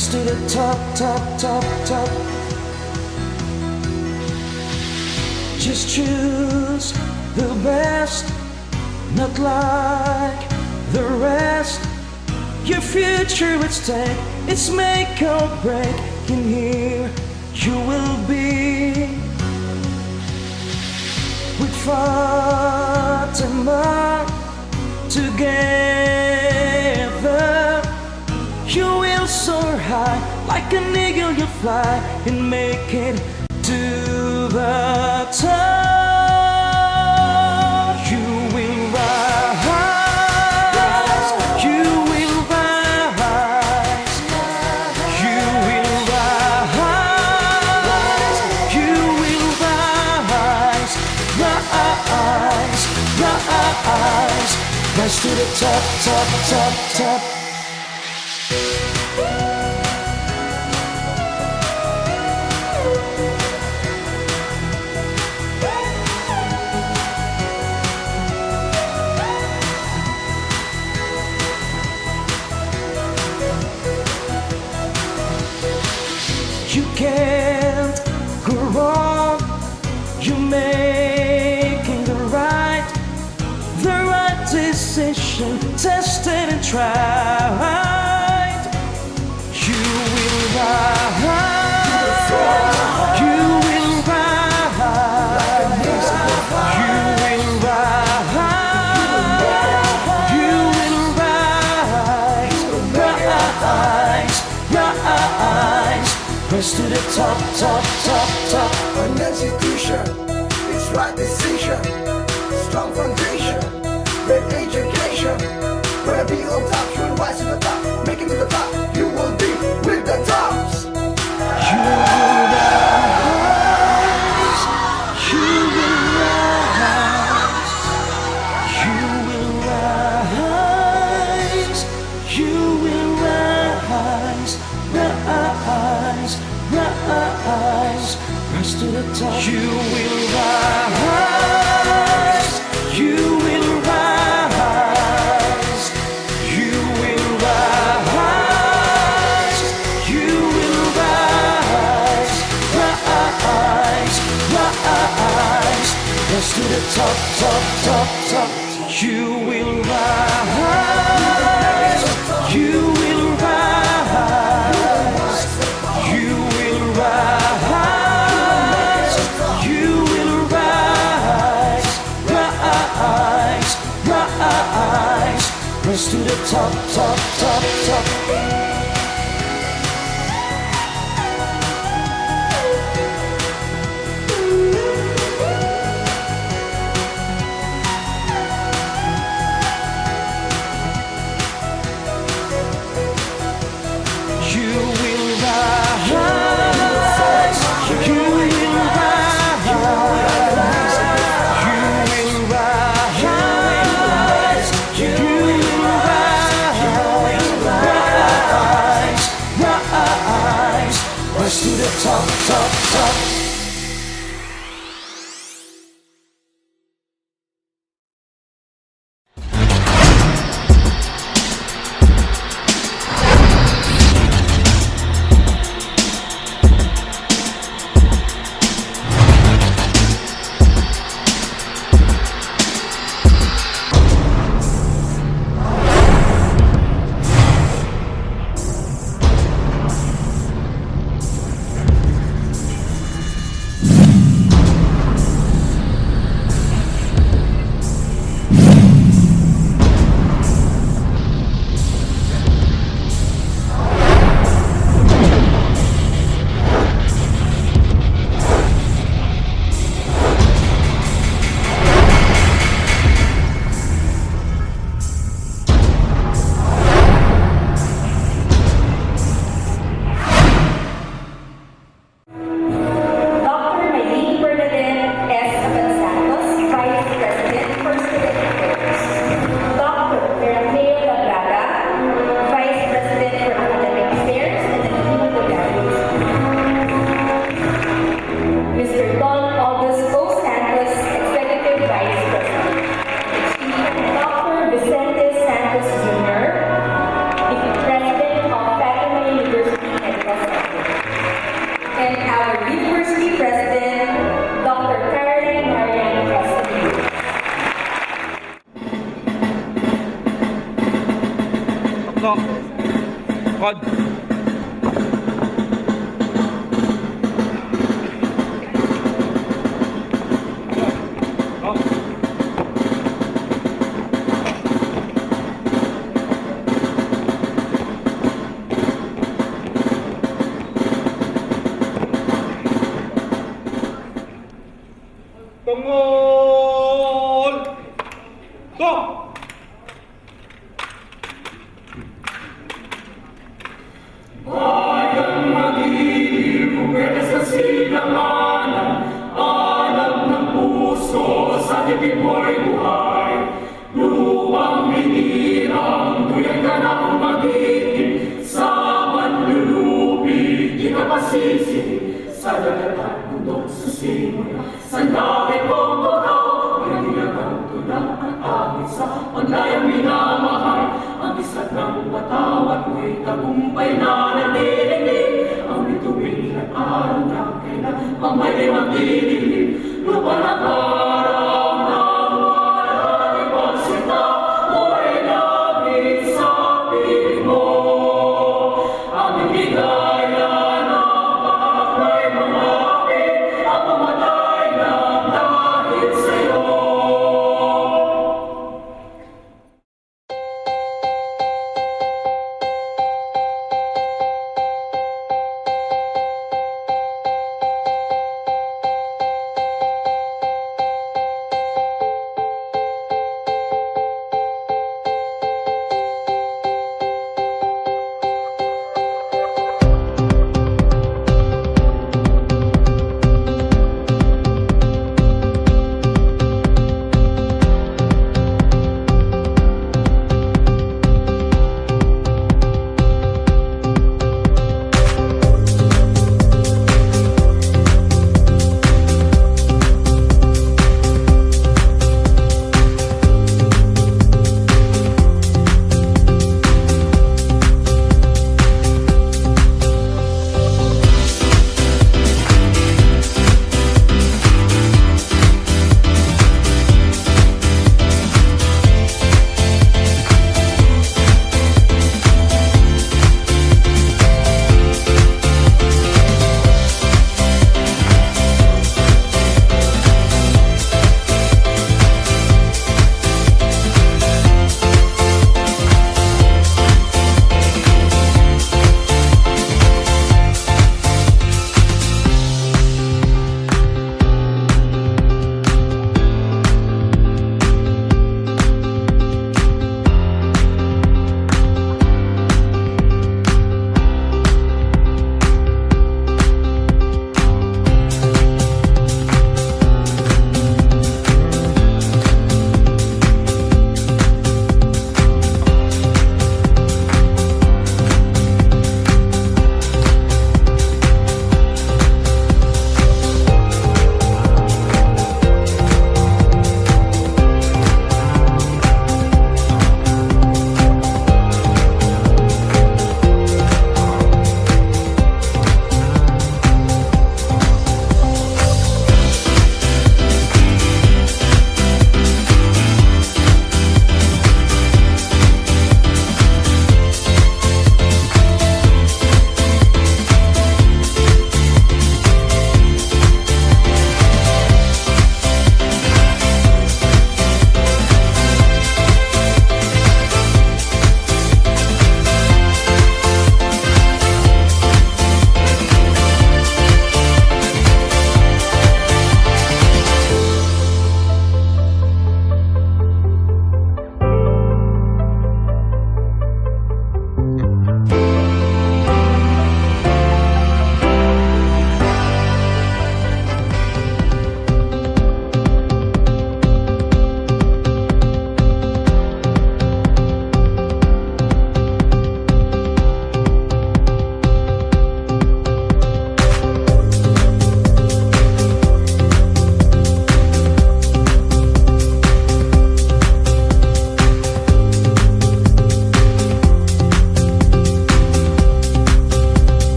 Rise to the top, top, top, top. Just choose the best, not like the rest. Your future at stake, it's make or break. In here you will be with FATIMA together. You will soar high like an eagle, you fly and make it to the top. You will rise, you will rise, you will rise, you will rise, rise, rise, rise to the top, top, top, top. You can't go wrong. You're making the right decision, tested and tried. You will rise. You will rise. You will rise. You will rise. Rise, rise. Rise to the top, top, top, top. An execution, it's right decision. Strong foundation, great education. Gonna be on top, you will rise to the top. Make it to the top, you will be with the tops. You will rise. You will rise. You will rise. You will rise. Rise, rise, rise to the top. You will rise. You will rise. You will rise. You will rise. Rise, rise, rise to the top, top, top, top. You will rise. You will rise. You will rise. You will rise. Rise, rise, rise to the top, top, top, top. You will rise. You will rise. You will rise. You will rise. Rise, rise to the top, top, top. matupad. Tungol! Stop! Bayang mag-ibig, pwede sa silanganan, alam ng puso, sa tibig mo'y buhay. Lupang minirang, tuyang ka ng mag-ibig, sa manlulupi, di ka pasisi, sa dagat at bundok susimula, sa langit mong turaw, pinaginagang tulad at agit sa paglayang minamahal, ang isa't ng patawat mo'y tagumpay na nanililig, ang bituin at araw na kailan, ang may limang dilig, lupa na araw na wala ibang sita, mo'y labig sa piling mo, ang higaya na pagkakay mga apit, ang mamatay ng dahil sa'yo.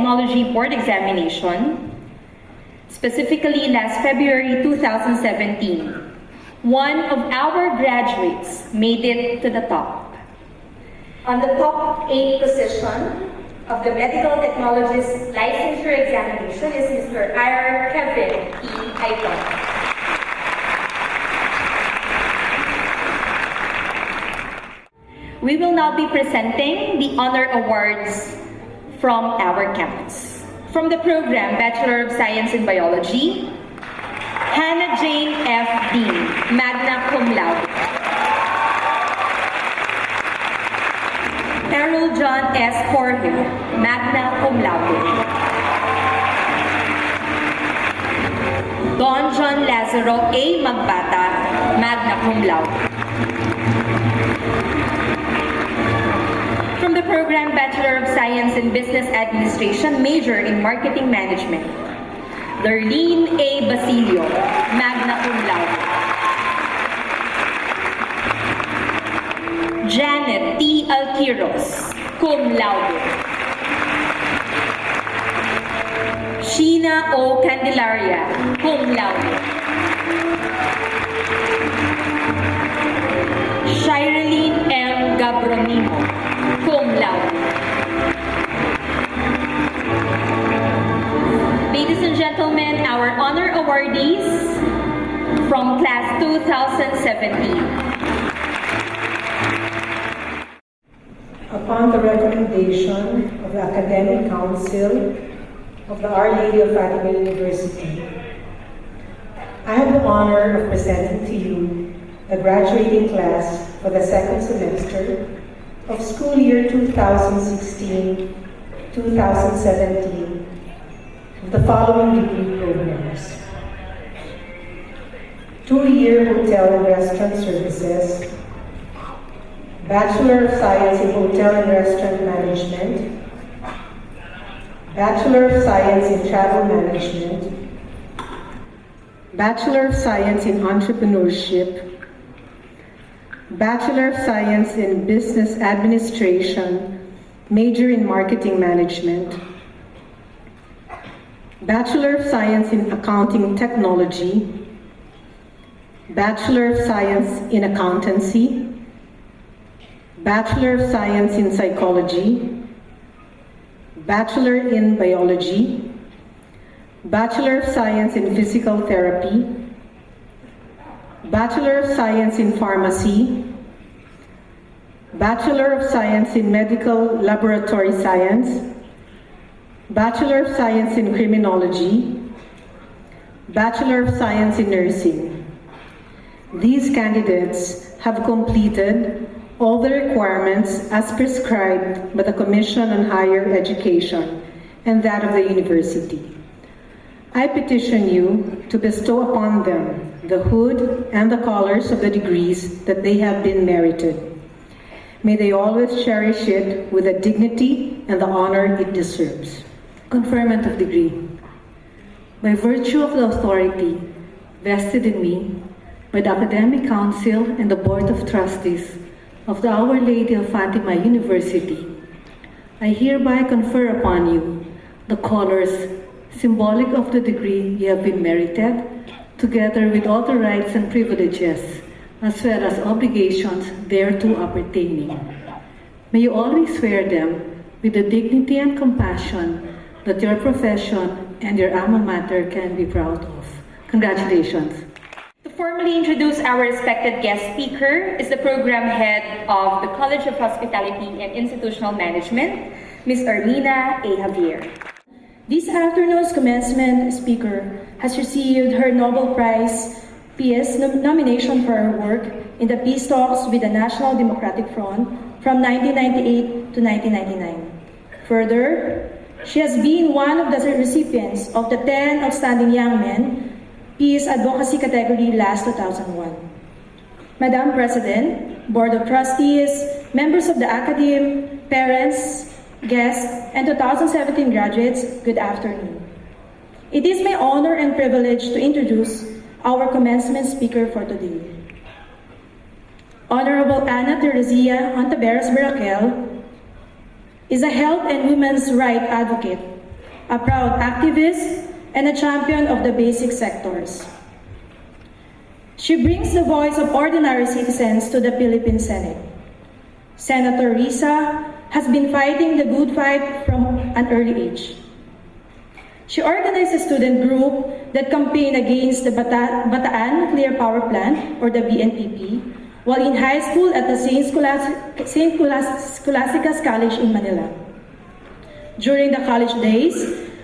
Technology Board examination, specifically last February 2017, one of our graduates made it to the top. On the top 8 position of the Medical Technologist Licensure Examination is Mr. R. Kevin P. Aiton. We will now be presenting the honor awards from our campus. From the program Bachelor of Science in Biology, Hannah Jane F. Dean, magna cum laude. Errol John S. Jorge, magna cum laude. Don John Lazaro A. Magbata, magna cum laude. From the program Bachelor of Science in Business Administration, major in Marketing Management, Darlene A. Basilio, magna cum laude. Janet T. Alquiros, cum laude. Sheena O. Candelaria, cum laude. Shirlene M. Gabronimo, cum laude. Ladies and gentlemen, our honor awardees from class 2017. Upon the recommendation of the Academic Council of the Our Lady of Fatima University, I have the honor of presenting to you the graduating class for the second semester of school year 2016-2017 of the following degree programs: 2-year Hotel and Restaurant Services, Bachelor of Science in Hotel and Restaurant Management, Bachelor of Science in Travel Management, Bachelor of Science in Entrepreneurship, Bachelor of Science in Business Administration, major in Marketing Management, Bachelor of Science in Accounting Technology, Bachelor of Science in Accountancy, Bachelor of Science in Psychology, Bachelor in Biology, Bachelor of Science in Physical Therapy, Bachelor of Science in Pharmacy, Bachelor of Science in Medical Laboratory Science, Bachelor of Science in Criminology, Bachelor of Science in Nursing. These candidates have completed all the requirements as prescribed by the Commission on Higher Education and that of the university. I petition you to bestow upon them the hood and the colors of the degrees that they have been merited. May they always cherish it with the dignity and the honor it deserves. Conferment of degree. By virtue of the authority vested in me by the Academic Council and the Board of Trustees of the Our Lady of Fatima University, I hereby confer upon you the colors symbolic of the degree you have been merited, together with all the rights and privileges, as well as obligations thereto appertaining. May you always wear them with the dignity and compassion that your profession and your alma mater can be proud of. Congratulations. To formally introduce our respected guest speaker is the program head of the College of Hospitality and Institutional Management, Ms. Armina A. Javier. This afternoon's commencement speaker has received her Nobel Prize Peace nomination for her work in the peace talks with the National Democratic Front from 1998 to 1999. Further, she has been one of the recipients of the 10 Outstanding Young Men Peace Advocacy category last 2001. Madam President, Board of Trustees, members of the Academe, parents, guests, and 2017 graduates, good afternoon. It is my honor and privilege to introduce our commencement speaker for today. Honorable Ana Teresia Ontiveros Barakel is a health and women's rights advocate a proud activist, and a champion of the basic sectors. She brings the voice of ordinary citizens to the Philippine Senate. Senator Risa has been fighting the good fight from an early age. She organized a student group that campaigned against the Bataan Nuclear Power Plant, or the BNPP, while in high school at the St. Scholastica's College in Manila. During the college days,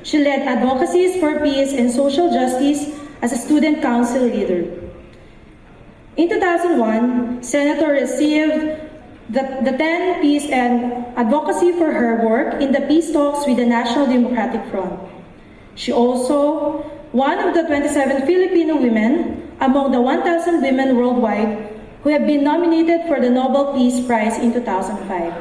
she led advocacies for peace and social justice as a student council leader. In 2001, Senator received the 10 Peace and Advocacy for her work in the peace talks with the National Democratic Front. She also one of the 27 Filipino women among the 1,000 women worldwide who have been nominated for the Nobel Peace Prize in 2005.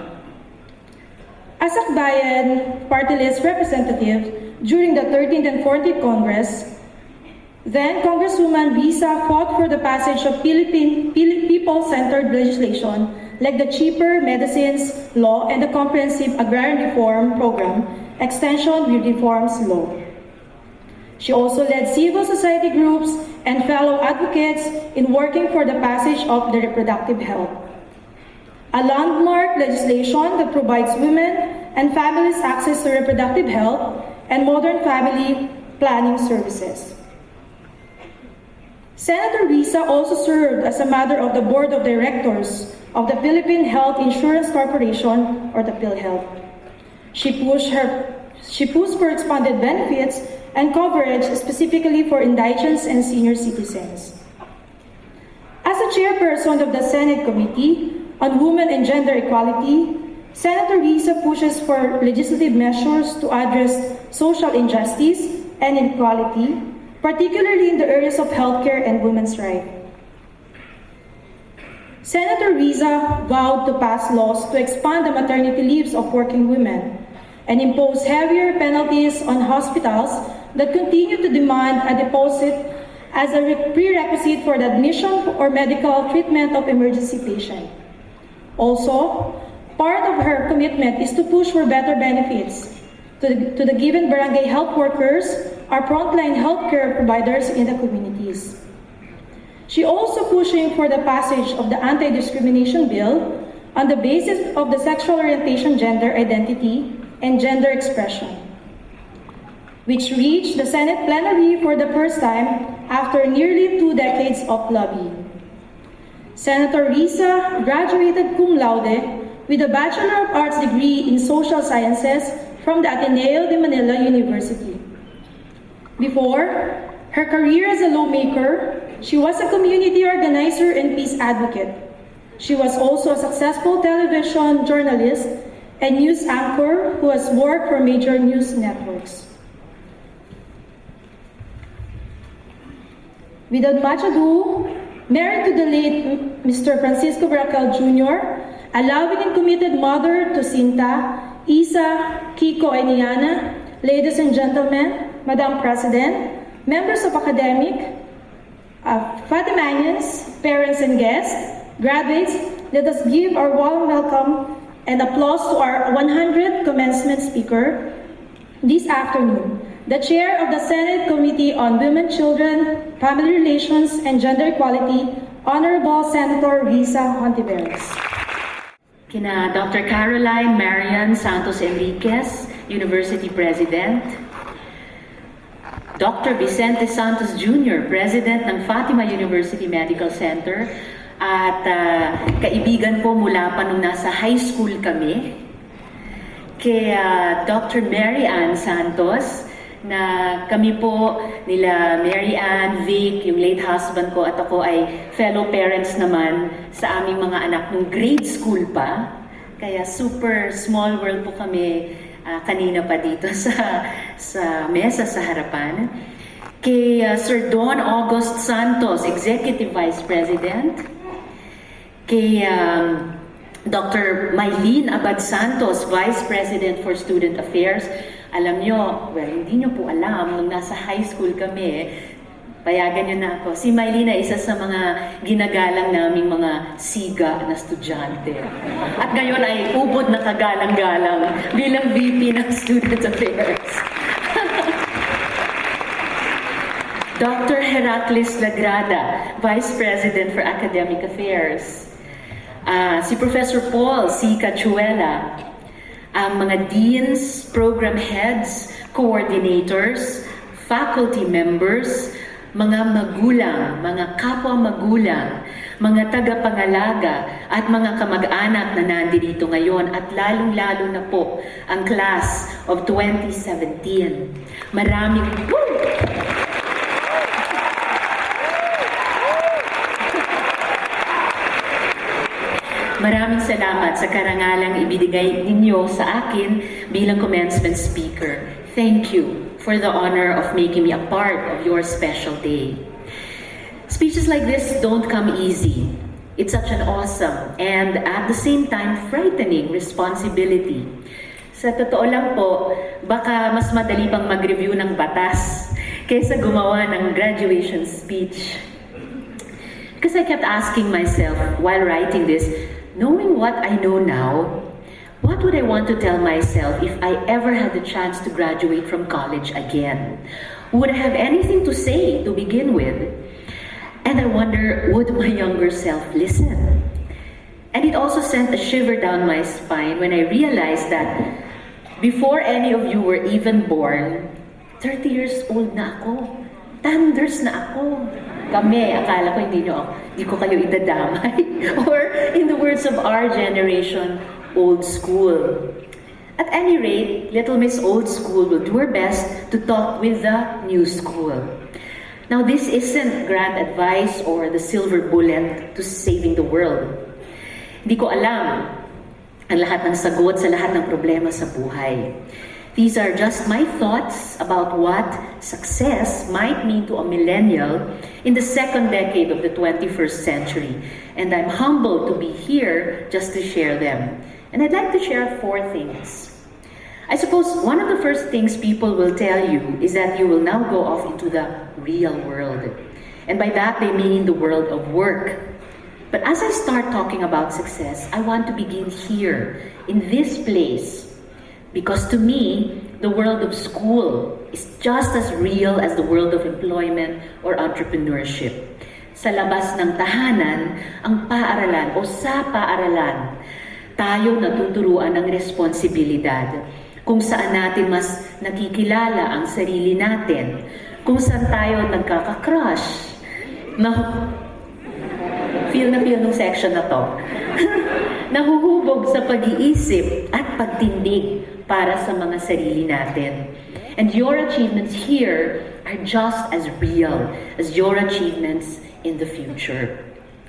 As Akbayan party list representative during the 13th and 14th Congress, then Congresswoman Risa fought for the passage of people-centered legislation like the Cheaper Medicines Law and the Comprehensive Agrarian Reform Program, Extension with Reforms Law. She also led civil society groups and fellow advocates in working for the passage of the reproductive health, a landmark legislation that provides women and families access to reproductive health and modern family planning services. Senator Risa also served as a member of the Board of Directors of the Philippine Health Insurance Corporation, or the PhilHealth. She pushed for expanded benefits and coverage specifically for indigents and senior citizens. As a chairperson of the Senate Committee on Women and Gender Equality, Senator Risa pushes for legislative measures to address social injustice and inequality, particularly in the areas of healthcare and women's rights. Senator Risa vowed to pass laws to expand the maternity leaves of working women and impose heavier penalties on hospitals that continue to demand a deposit as a prerequisite for the admission or medical treatment of emergency patients. Also, part of her commitment is to push for better benefits to the given barangay health workers, our frontline healthcare providers in the communities. She also pushing for the passage of the anti-discrimination bill on the basis of the sexual orientation, gender identity, and gender expression, which reached the Senate plenary for the first time after nearly 2 decades of lobbying. Senator Risa graduated cum laude with a Bachelor of Arts degree in Social Sciences from the Ateneo de Manila University. Before her career as a lawmaker, she was a community organizer and peace advocate. She was also a successful television journalist and news anchor who has worked for major news networks. Without much ado, married to the late Mr. Francisco Bracal Jr., a loving and committed mother to Sinta, Isa, Kiko, and Iana, ladies and gentlemen, Madam President, members of academic, Fatimanians, parents and guests, graduates, let us give our warm welcome and applause to our 100th commencement speaker this afternoon, the Chair of the Senate Committee on Women, Children, Family Relations, and Gender Equality, Honorable Senator Risa Hontiveros. Kina Dr. Caroline Marian Santos Enriquez, University President. Dr. Vicente Santos Jr., President ng Fatima University Medical Center. At kaibigan po mula pa nung nasa high school kami. Kay Dr. Mary Ann Santos, na kami po nila Mary Ann, Vic, yung late husband ko at ako ay fellow parents naman sa aming mga anak nung grade school pa. Kaya super small world po kami kanina pa dito sa mesa sa harapan. Kay Sir Don August Santos, Executive Vice President. Kay Dr. Maylene Abad Santos, Vice President for Student Affairs. Alam nyo, well, hindi nyo po alam, nung nasa high school kami, payagan nyo na ako. Si Maylene ay isa sa mga ginagalang naming mga siga na estudyante. At ngayon ay ubod na kagalang-galang bilang VP ng Student Affairs. Dr. Heracles Lagrada, Vice President for Academic Affairs. Si Professor Paul C. Cachuela, ang mga deans, program heads, coordinators, faculty members, mga magulang, mga kapwa magulang, mga tagapangalaga at mga kamag-anak na nandito ngayon at lalong-lalo na po ang class of 2017. Maraming salamat sa karangalang ibinigay ninyo sa akin bilang commencement speaker. Thank you for the honor of making me a part of your special day. Speeches like this don't come easy. It's such an awesome and at the same time frightening responsibility. Sa totoo lang po, baka mas madali pang mag-review ng batas kaysa gumawa ng graduation speech. Because I kept asking myself while writing this, knowing what I know now, what would I want to tell myself if I ever had the chance to graduate from college again? Would I have anything to say to begin with? And I wonder, would my younger self listen? And it also sent a shiver down my spine when I realized that before any of you were even born, 30 years old na ako. Thunders na ako. Kami, akala ko hindi ko kayo idadamay. Or in the words of our generation, old school. At any rate, Little Miss Old School will do her best to talk with the new school. Now, this isn't grand advice or the silver bullet to saving the world. Hindi ko alam ang lahat ng sagot sa lahat ng problema sa buhay. These are just my thoughts about what success might mean to a millennial in the second decade of the 21st century. And I'm humbled to be here just to share them. And I'd like to share 4 things. I suppose one of the first things people will tell you is that you will now go off into the real world. And by that, they mean the world of work. But as I start talking about success, I want to begin here, in this place. Because to me, the world of school is just as real as the world of employment or entrepreneurship. Sa labas ng tahanan, ang paaralan o sa paaralan, tayo natuturuan ng responsibilidad. Kung saan natin mas nakikilala ang sarili natin. Kung saan tayo nagkaka-crush. Feel nung section na to. Nahuhubog sa pag-iisip at pagtindig para sa mga sarili natin. And your achievements here are just as real as your achievements in the future.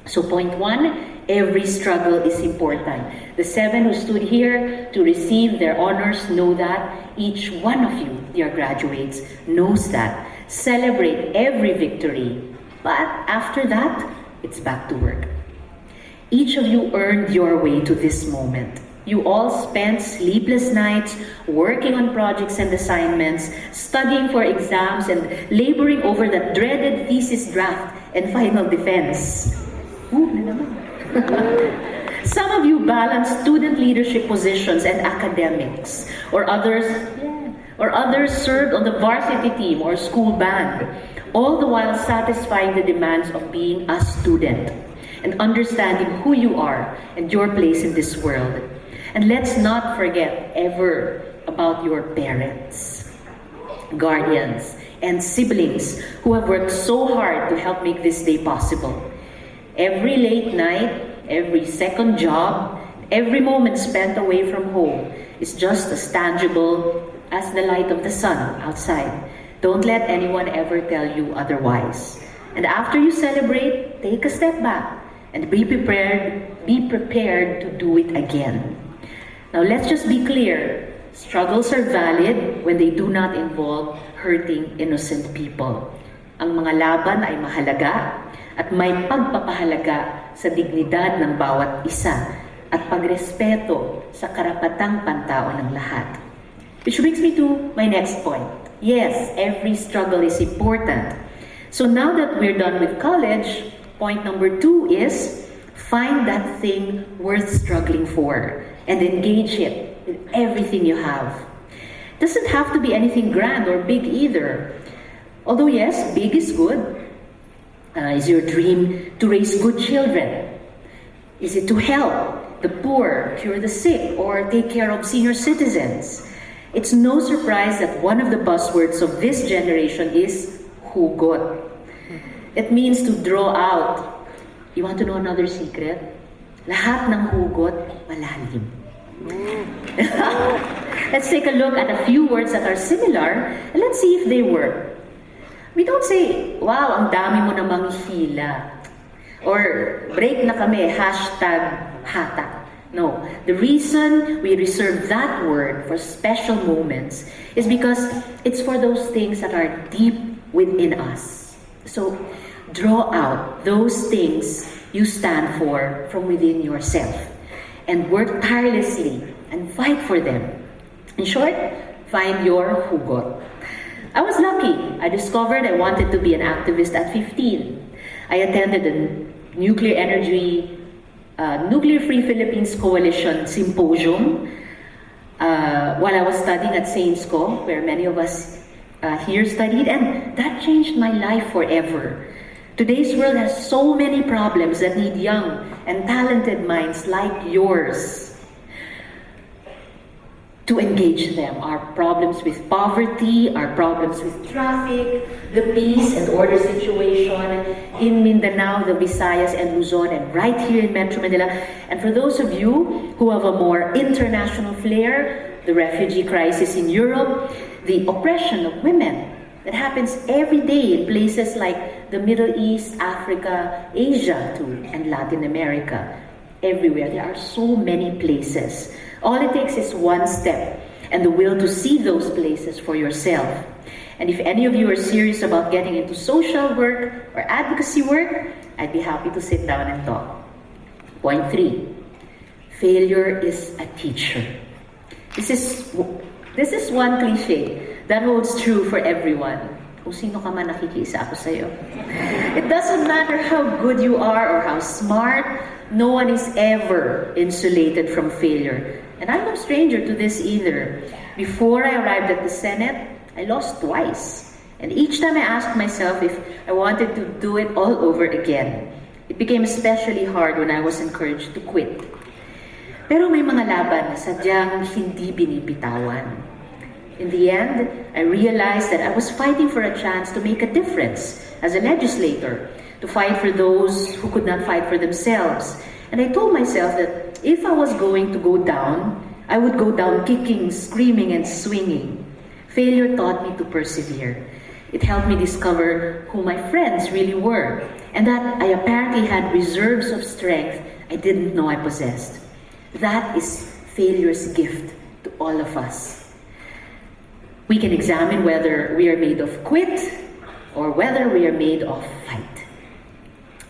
So point 1, every struggle is important. The 7 who stood here to receive their honors know that. Each one of you, dear graduates, knows that. Celebrate every victory. But after that, it's back to work. Each of you earned your way to this moment. You all spent sleepless nights working on projects and assignments, studying for exams, and laboring over that dreaded thesis draft and final defense. Some of you balanced student leadership positions and academics, or others served on the varsity team or school band, all the while satisfying the demands of being a student and understanding who you are and your place in this world. And let's not forget ever about your parents, guardians, and siblings who have worked so hard to help make this day possible. Every late night, every second job, every moment spent away from home is just as tangible as the light of the sun outside. Don't let anyone ever tell you otherwise. And after you celebrate, take a step back and be prepared to do it again. Now let's just be clear, struggles are valid when they do not involve hurting innocent people. Ang mga laban ay mahalaga at may pagpapahalaga sa dignidad ng bawat isa at pagrespeto sa karapatang pantao ng lahat. Which brings me to my next point. Yes, every struggle is important. So now that we're done with college, point number 2 is find that thing worth struggling for and engage it with everything you have. Doesn't have to be anything grand or big either. Although yes, big is good. Is your dream to raise good children? Is it to help the poor, cure the sick, or take care of senior citizens? It's no surprise that one of the buzzwords of this generation is hugot. It means to draw out. You want to know another secret? Lahat ng hugot malalim. Let's take a look at a few words that are similar and let's see if they work. We don't say, wow, ang dami mo namang hila. Or, break na kami, #hatak. No, the reason we reserve that word for special moments is because it's for those things that are deep within us. So, draw out those things you stand for from within yourself and work tirelessly and fight for them. In short, find your hugot. I was lucky. I discovered I wanted to be an activist at 15. I attended the Nuclear Free Philippines Coalition Symposium while I was studying at Saints Co, where many of us here studied, and that changed my life forever. Today's world has so many problems that need young and talented minds like yours to engage them. Our problems with poverty, our problems with traffic, the peace and order situation in Mindanao, the Visayas and Luzon, and right here in Metro Manila. And for those of you who have a more international flair, the refugee crisis in Europe, the oppression of women that happens every day in places like the Middle East, Africa, Asia too, and Latin America. Everywhere. There are so many places. All it takes is one step and the will to see those places for yourself. And if any of you are serious about getting into social work or advocacy work, I'd be happy to sit down and talk. Point 3, failure is a teacher. This is one cliche that holds true for everyone. Kung sino ka man, nakikiisa ako sa'yo. It doesn't matter how good you are or how smart, no one is ever insulated from failure. And I'm no stranger to this either. Before I arrived at the Senate, I lost twice. And each time I asked myself if I wanted to do it all over again. It became especially hard when I was encouraged to quit. Pero may mga laban na sadyang hindi binibitawan. In the end, I realized that I was fighting for a chance to make a difference as a legislator, to fight for those who could not fight for themselves. And I told myself that if I was going to go down, I would go down kicking, screaming, and swinging. Failure taught me to persevere. It helped me discover who my friends really were, and that I apparently had reserves of strength I didn't know I possessed. That is failure's gift to all of us. We can examine whether we are made of quit or whether we are made of fight.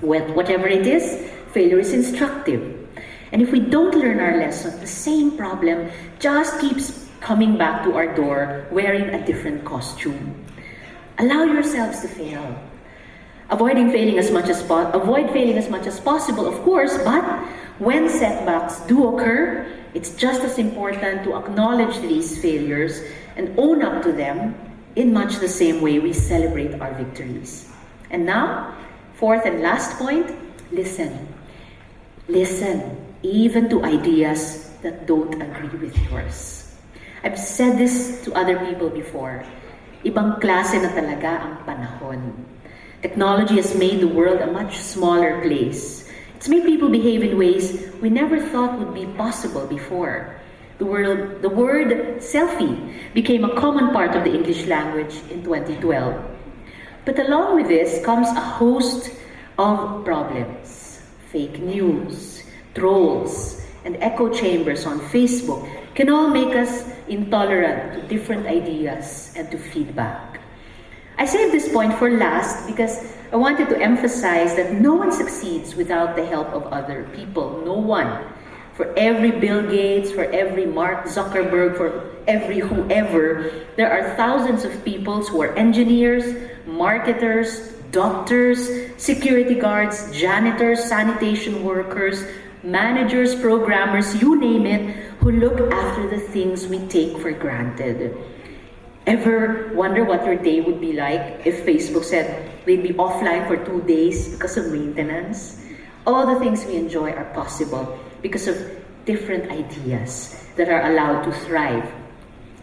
Whatever it is, failure is instructive. And if we don't learn our lesson, the same problem just keeps coming back to our door wearing a different costume. Allow yourselves to fail. Avoid failing as much as possible, of course, but when setbacks do occur, it's just as important to acknowledge these failures and own up to them in much the same way we celebrate our victories. And now, fourth and last point, listen. Listen, even to ideas that don't agree with yours. I've said this to other people before. Ibang klase na talaga ang panahon. Technology has made the world a much smaller place. It's made people behave in ways we never thought would be possible before. The word selfie became a common part of the English language in 2012. But along with this comes a host of problems. Fake news, trolls, and echo chambers on Facebook can all make us intolerant to different ideas and to feedback. I saved this point for last because I wanted to emphasize that no one succeeds without the help of other people. No one. For every Bill Gates, for every Mark Zuckerberg, for every whoever, there are thousands of people who are engineers, marketers, doctors, security guards, janitors, sanitation workers, managers, programmers, you name it, who look after the things we take for granted. Ever wonder what your day would be like if Facebook said they'd be offline for 2 days because of maintenance? All the things we enjoy are possible because of different ideas that are allowed to thrive,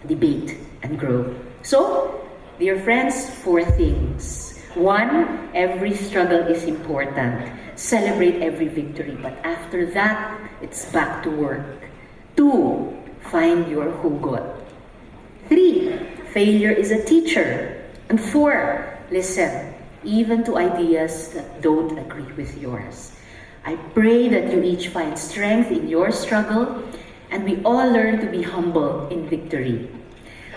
debate, and grow. So, dear friends, 4 things. 1, every struggle is important. Celebrate every victory, but after that, it's back to work. 2, find your hugot. 3, failure is a teacher. And 4, listen, even to ideas that don't agree with yours. I pray that you each find strength in your struggle and we all learn to be humble in victory.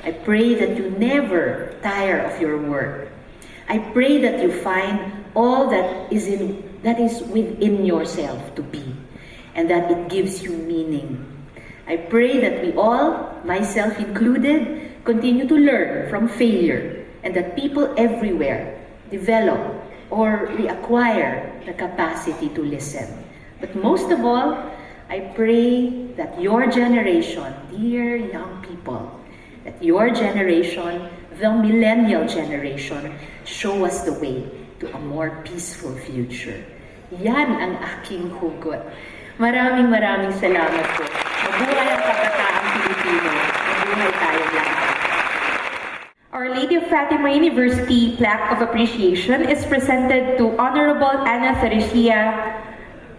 I pray that you never tire of your work. I pray that you find all that is within yourself to be and that it gives you meaning. I pray that we all, myself included, continue to learn from failure and that people everywhere develop or reacquire the capacity to listen. But most of all, I pray that your generation, dear young people, that your generation, the millennial generation, show us the way to a more peaceful future. Yan ang aking hugot. Maraming salamat po. Mabuhay ang kabataang Pilipino. Mabuhay tayong lahat. Our Lady of Fatima University Plaque of Appreciation is presented to Honorable Ana Theresia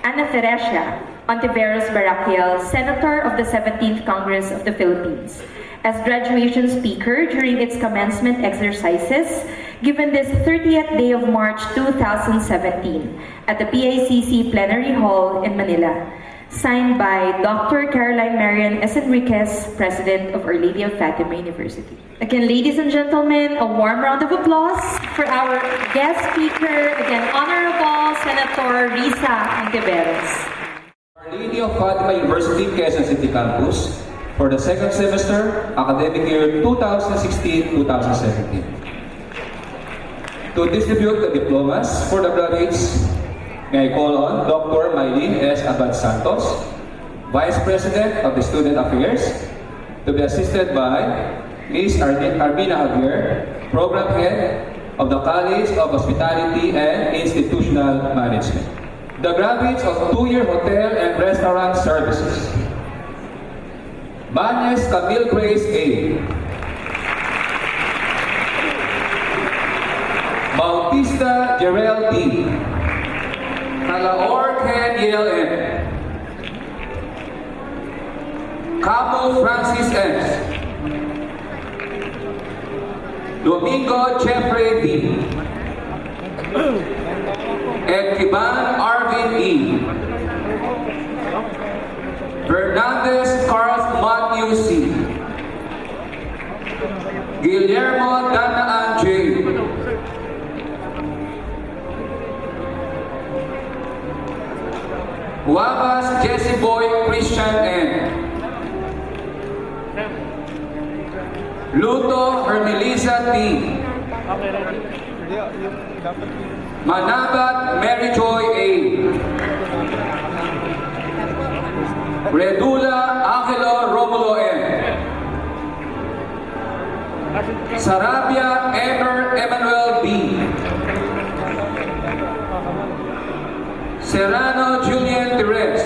Ontiveros Baraquiel, Senator of the 17th Congress of the Philippines, as graduation speaker during its commencement exercises given this 30th day of March 2017 at the PICC Plenary Hall in Manila. Signed by Dr. Caroline Marian S. Enriquez, President of Our Lady of Fatima University. Again, ladies and gentlemen, a warm round of applause for our guest speaker, again, Honorable Senator Risa Ontiveros. Our Lady of Fatima University, Quezon City Campus, for the second semester, academic year 2016-2017. To distribute the diplomas for the graduates, may I call on Dr. Maylene S. Abad Santos, Vice President of the Student Affairs, to be assisted by Ms. Armina Javier, Program Head of the College of Hospitality and Institutional Management. The graduates of 2-year Hotel and Restaurant Services, Banes Camille Grace A. Bautista Jerel D. Calaor Ken Yale M. Cabo Francis S. Domingo Jeffrey D. Edkiban Arvin E. Fernandez Carlos Matthew C. Guillermo Danaan J. Guavas Jesse Boy Christian N. Luto Hermelisa T. Manabat Mary Joy A. Redula Angelo Romulo M. Sarabia Emer Emmanuel B. Serrano Julian Perez.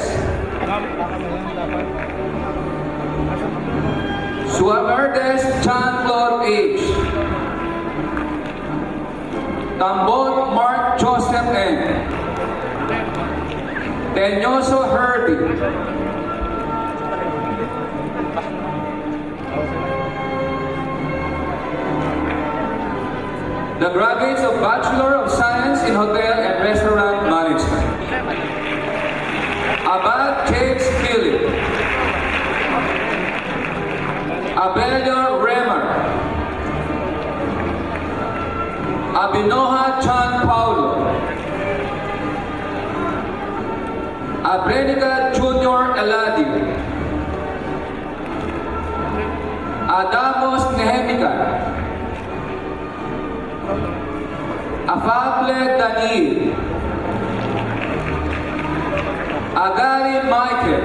Suaverdes John Claude H. Tambon Mark Joseph N. Teñoso Herbie. The graduates of Bachelor of Science in Hotel and Restaurant Management. Abad James Philip. Abelio Remer. Abinoha Chan Paulo. Abrenica Junior Eladio. Adamos Nehemica. Afable Daniel. Agari Michael.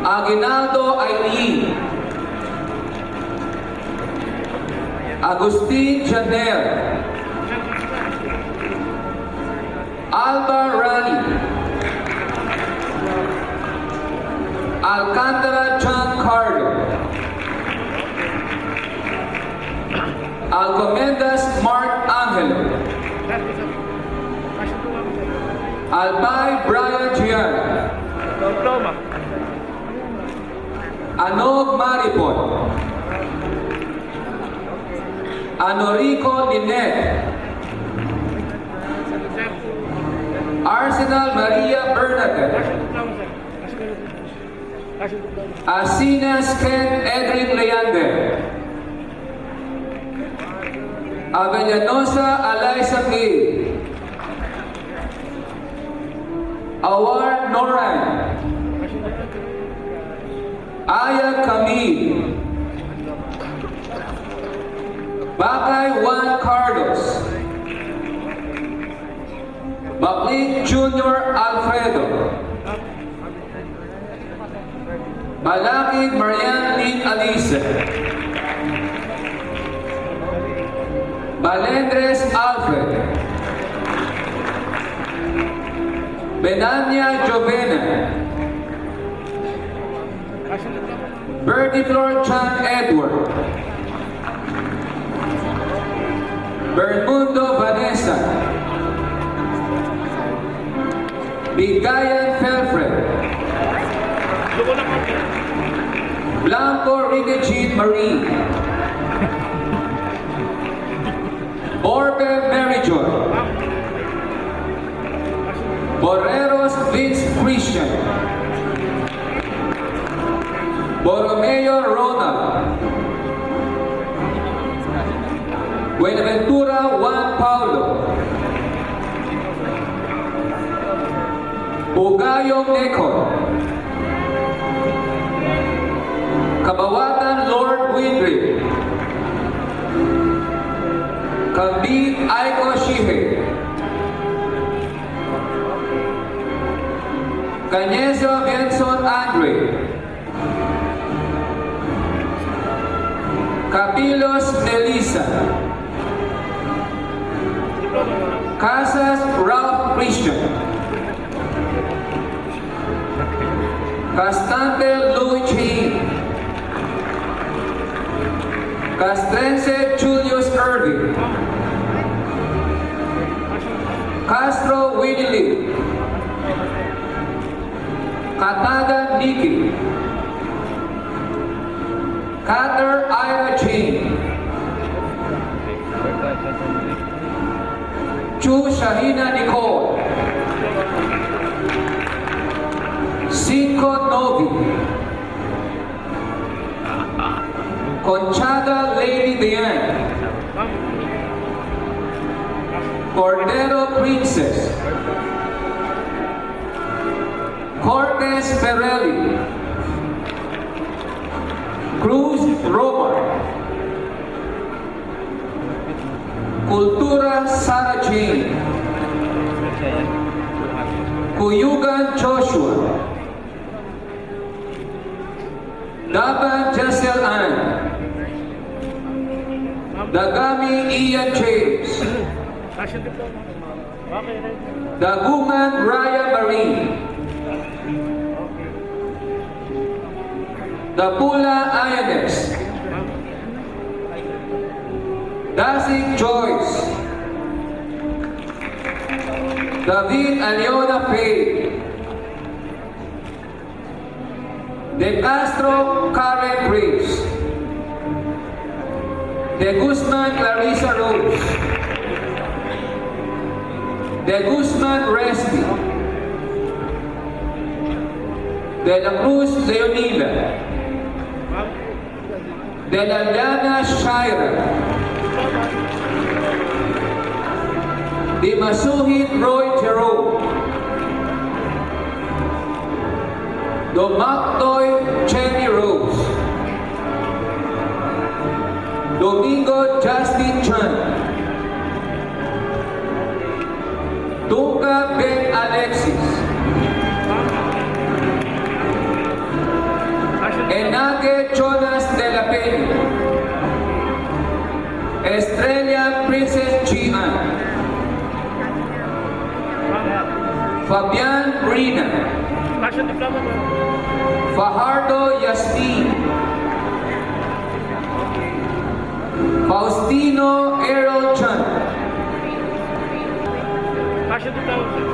Aguinaldo Aileen. Agustin Janel, Alba Rani, Alcantara Giancarlo, Alcomendas Mark Angelo, Albay Brian Gian, Anog Maripon, Anorico Linet, Arsenal Maria Bernadette, Asinas Ken Edric Leander, Avellanosa Eliza Gay, Awar Noran, Aya Camille, Bakay Juan Carlos, Baklik Junior Alfredo, Balakid Marian Lynn Alice, Balendres Alfred, Benania Jovena, Bertie Flor Chan Edward, Bermundo Vanessa, Bigayan Felfred, Blanco Rigachin Marie, Orbe Maryjoy, Borreros Vince Christian, Borromeo Ronald, Buenaventura Juan Paulo, Ugayong Nekon, Kabawatan Lord Windry, Kambi Aiko Shihe, Cañezo Benson Andre, Capilos Melissa, Casas Ralph Christian, Castante Louis Chain, Castrense Julius Irving, Castro Winnie Lee, Katada Nikki, Kater Ira Jane, Chu Shahina Nicole, Cinco Novi, Conchada Lady Diane, Cordero Princess, Cortes Perelli, Cruz Romar, Cultura Sarah Jane, Cuyugan Joshua, Daban Jessel Ann, Dagami Ian James, Daguman Raya Marie, Dapula Ionex, Dasig Joyce, David Aliona Faye, De Castro Karen Grace, De Guzman Clarissa Rose, De Guzman Resty, De la Cruz Leonila, De la Llana Shaira, De Masuhin Roy Jerome, Domaktoy Chenny Rose, Domingo Justin Chan, Tunga Ben Alexis, Enage Jonas de la Peña, Estrella Princess Gian, Fabian Rina, Fajardo Yasmin, Faustino Errol Chan,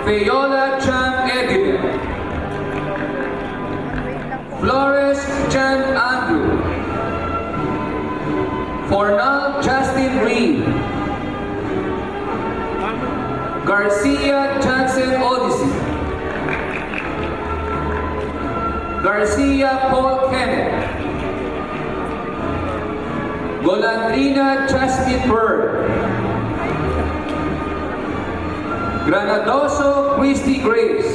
Feyola Chan Edwin, Flores Chan Andrew, Fornal Justin Reed, Garcia Johnson Odyssey, Garcia Paul Kenneth, Golandrina Jasmine Bird, Granadoso Christy Grace,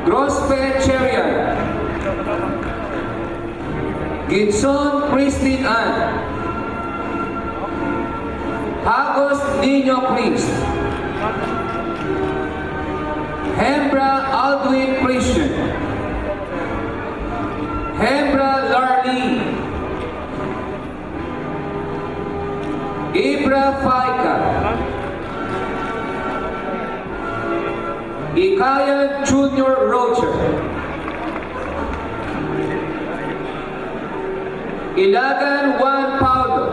Grospe Cherian, Ginson Christine Ann, Hagos Nino Chris, Hembra Aldwin Christian, Hembra Larlene, Ibra Faika, Ikayan Junior Rocher, Ilagan Juan Paulo,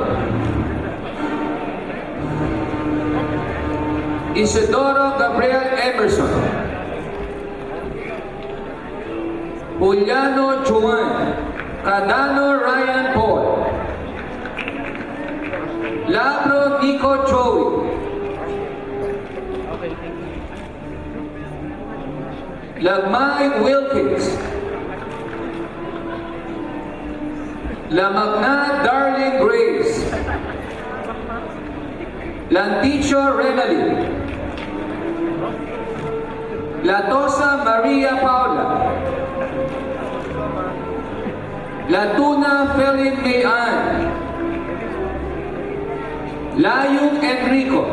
Isidoro Gabriel Emerson, Juliano Juan, Cadano Ryan Paul, Labro Nico Joey, Lagmay Wilkins, Lamagna Darling Grace, Lanticho Renali, Latosa Maria Paula, Latuna Felin Mayan, Layung Enrico,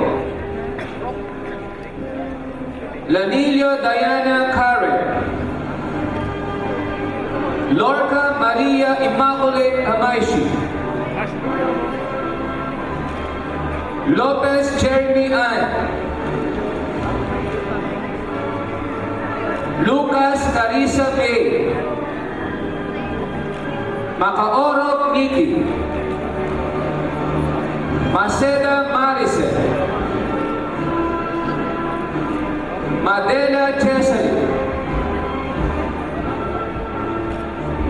Lanilio Diana Karen, Lorca Maria Immaculate Amaishi, Lopez Jeremy Ann, Lucas Carissa May, Macaorok Nikki, Maceda Maricel, Madela Chesley,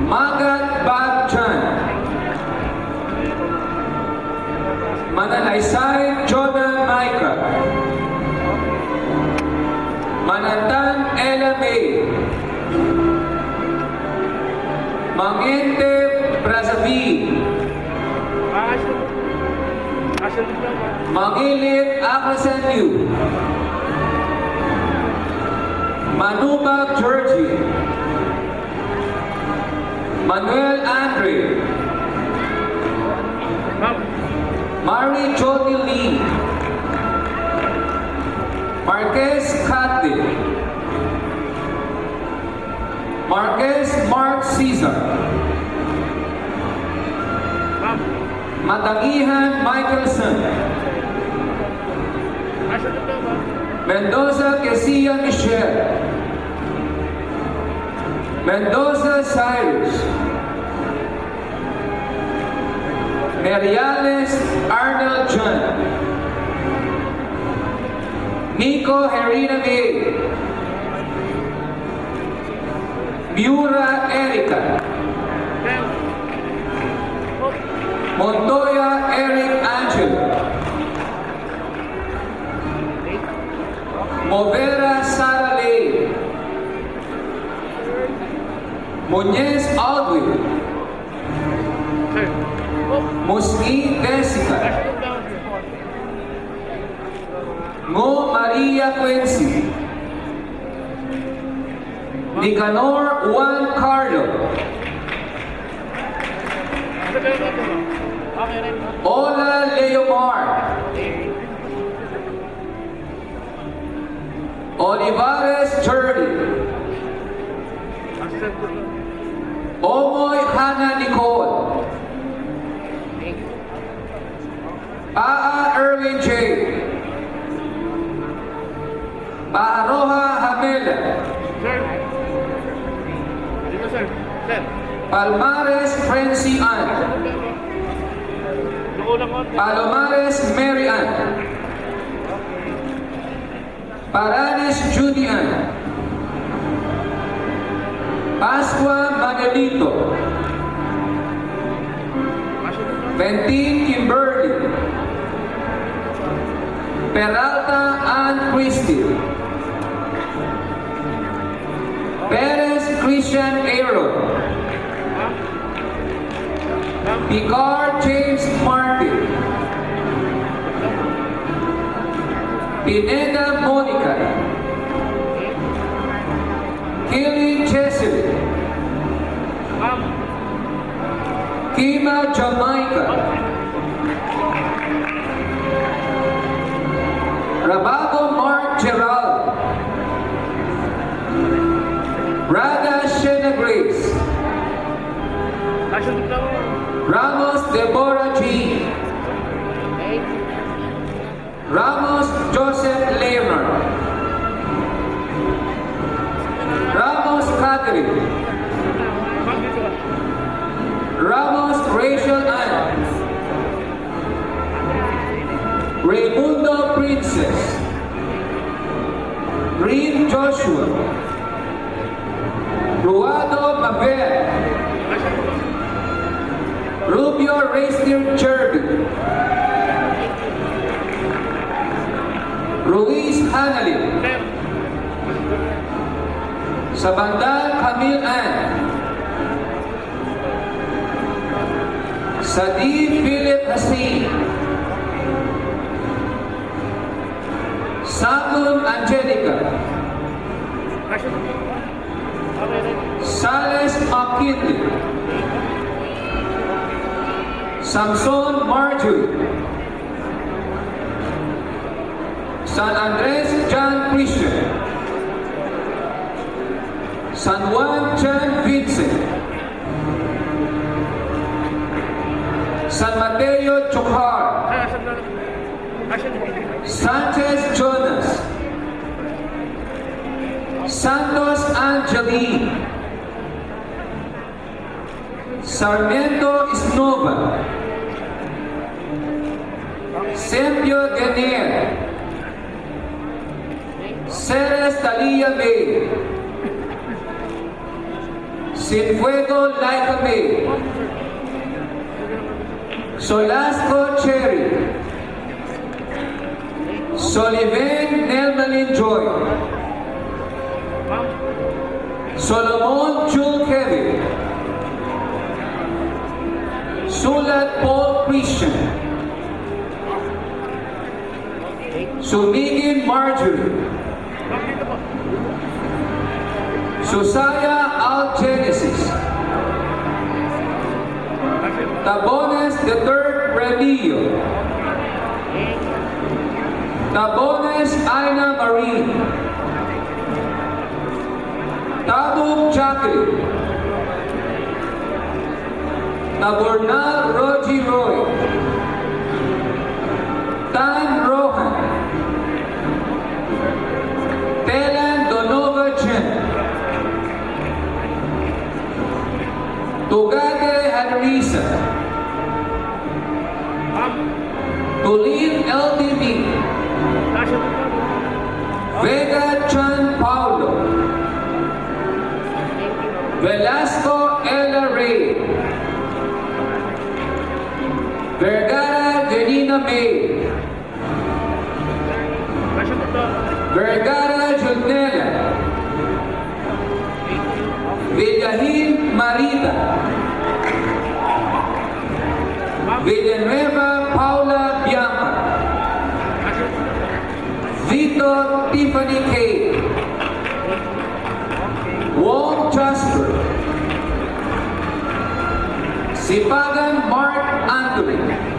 Magat Bagchan, Mananaysay Jonah Maika, Manatan Ella May, Mangente Brazavi, Mangilit Akasanyu, Manubag Georgie, Manuel Andre, Mari Jody Lee, Marquez Cathy, Marquez Mark Caesar, Matagihan Michelson, Mendoza Kesia Michelle, Mendoza Cyrus, Meriales Arnold John, Nico Herina May, Miura Erica, Montoya Eric Angelo, Movera Sara Ley, Muñez Aldwin, Musni Jessica, Mo Maria Quincy, Nicanor Juan Carlo, Ola Leomar, Olivares Turley, Omoy Hannah Nicole, Erwin J. Roja Hamela. Palmares Frenzy Ann. Palomares Mary Ann. Paranes Judy Ann. Pascua Manuelito. Ventin Kimberly. Peralta Ann Christie. Perez Christian Aaron. Picard James Martin. Pineda Monica. Kelly Chesley. Kima Jamaica. Rabago Mark Gerald. Rada Shena Grace. Ramos Deborah G. Ramos Joseph Lerner. Ramos Catherine. Ramos Rachel Ann. Raimundo Princess. Green Joshua. Ruado Mabel. Rubio Racetier Jerby. Ruiz Hanalin. Sabandal Camille Ann. Sadi Philip Hassin. Sagun Angelica. Sales McKinley. Samson Marjorie. San Andres John Christian. San Juan John Vincent. San Mateo Chokar. Sanchez Jonas. Santos Angeline. Sarmiento Isnova. Sempio Denier. Ceres Talia May. Sinfuego Laika May. Solasco Cherry. Soliven Nelmalin Joy. Solomon Jewel Kevin. Sulat Paul Christian. Sumigin Marjorie. Susaya Algenesis. Tabones III Remillo. Tabones Aina Marie. Tabuk Jacqueline. Taburnal Roji Roy. Tan Rohan. Telan Donova Chen. Tugade Hanrisa. Tulin LDB. Vega Chan Paulo. Velasco Ella Rey. Vergara Janina May. Vergara Junela. Villahin Marita. Villanueva Paula Bianca. Vito Tiffany K. Wong Jasper. Sipagan Mark Anthony.